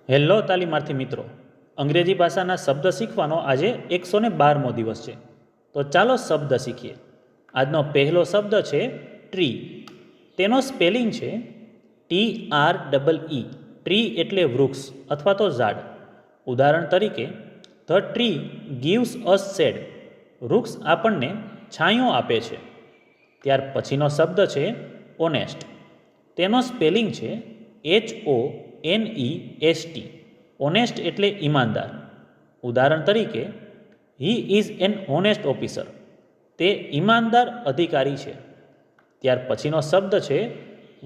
Hello તાલીમાર્થી મિત્રો, અંગ્રેજી ભાષાના શબ્દ શીખવાનો આજે 112મો દિવસ છે. તો ચાલો શબ્દ શીખીએ. આજનો પહેલો શબ્દ છે ટ્રી. તેનો સ્પેલિંગ છે TREE. ટ્રી એટલે વૃક્ષ અથવા તો ઝાડ. ઉદાહરણ તરીકે, the tree gives us shade. વૃક્ષ આપણને છાંયો આપે છે. ત્યાર પછીનો શબ્દ છે ઓનેસ્ટ. તેનો સ્પેલિંગ છે HONEST. ઓનેસ્ટ એટલે ઈમાનદાર. ઉદાહરણ તરીકે, he is an honest officer. તે ઈમાનદાર અધિકારી છે. ત્યાર પછીનો શબ્દ છે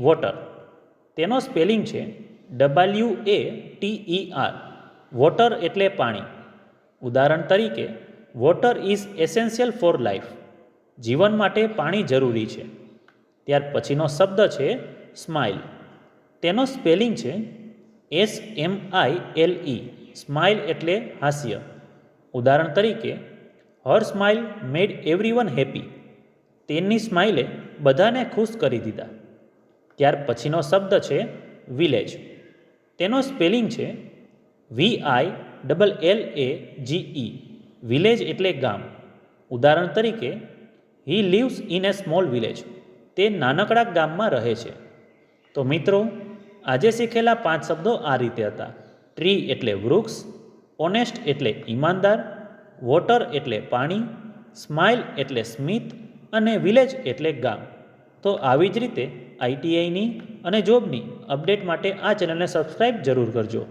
વોટર. તેનો સ્પેલિંગ છે WATER. વોટર એટલે પાણી. ઉદાહરણ તરીકે, water is essential four life. જીવન માટે પાણી જરૂરી છે. ત્યાર પછીનો શબ્દ છે સ્માઇલ. તેનો સ્પેલિંગ છે SMILE. સ્માઇલ એટલે હાસ્ય. ઉદાહરણ તરીકે, હર સ્માઇલ મેડ એવરીવન હેપી. તેની સ્માઇલે બધાને ખુશ કરી દીધા. ત્યાર પછીનો શબ્દ છે વિલેજ. તેનો સ્પેલિંગ છે VILLAGE. વિલેજ એટલે ગામ. ઉદાહરણ તરીકે, he lives in a small village. તે નાનકડા ગામમાં રહે છે. તો મિત્રો, આજે શીખેલા 5 શબ્દો આ રીતે હતા. ટ્રી એટલે વૃક્ષ, ઓનેસ્ટ એટલે ઈમાનદાર, વોટર એટલે પાણી, સ્માઇલ એટલે સ્મિત અને વિલેજ એટલે ગામ. તો આવી જ રીતે ITIની અને જોબની અપડેટ માટે આ ચેનલને સબસ્ક્રાઈબ જરૂર કરજો.